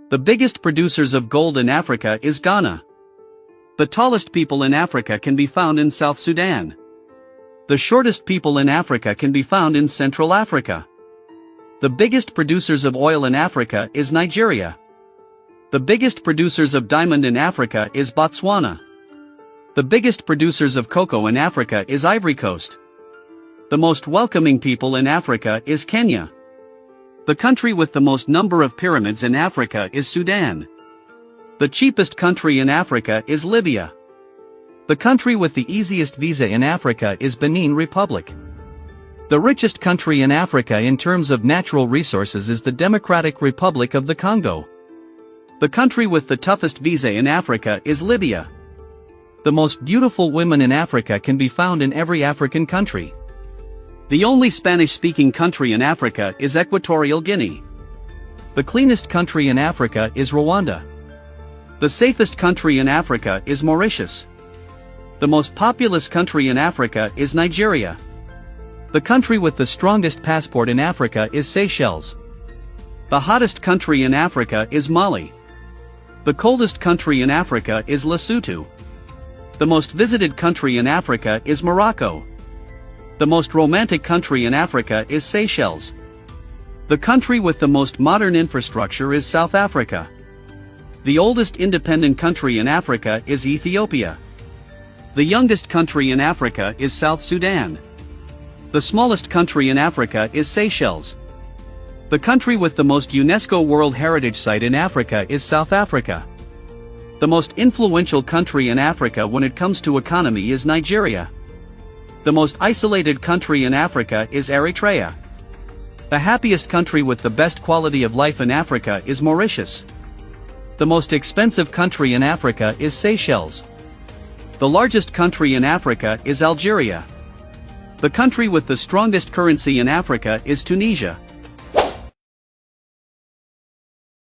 The biggest producers of gold in Africa is Ghana. The tallest people in Africa can be found in South Sudan. The shortest people in Africa can be found in Central Africa. The biggest producers of oil in Africa is Nigeria. The biggest producers of diamond in Africa is Botswana. The biggest producers of cocoa in Africa is Ivory Coast. The most welcoming people in Africa is Kenya. The country with the most number of pyramids in Africa is Sudan. The cheapest country in Africa is Libya. The country with the easiest visa in Africa is Benin Republic. The richest country in Africa in terms of natural resources is the Democratic Republic of the Congo. The country with the toughest visa in Africa is Libya. The most beautiful women in Africa can be found in every African country. The only Spanish-speaking country in Africa is Equatorial Guinea. The cleanest country in Africa is Rwanda. The safest country in Africa is Mauritius. The most populous country in Africa is Nigeria. The country with the strongest passport in Africa is Seychelles. The hottest country in Africa is Mali. The coldest country in Africa is Lesotho. The most visited country in Africa is Morocco. The most romantic country in Africa is Seychelles. The country with the most modern infrastructure is South Africa. The oldest independent country in Africa is Ethiopia. The youngest country in Africa is South Sudan. The smallest country in Africa is Seychelles. The country with the most UNESCO World Heritage Site in Africa is South Africa. The most influential country in Africa when it comes to economy is Nigeria. The most isolated country in Africa is Eritrea. The happiest country with the best quality of life in Africa is Mauritius. The most expensive country in Africa is Seychelles. The largest country in Africa is Algeria. The country with the strongest currency in Africa is Tunisia.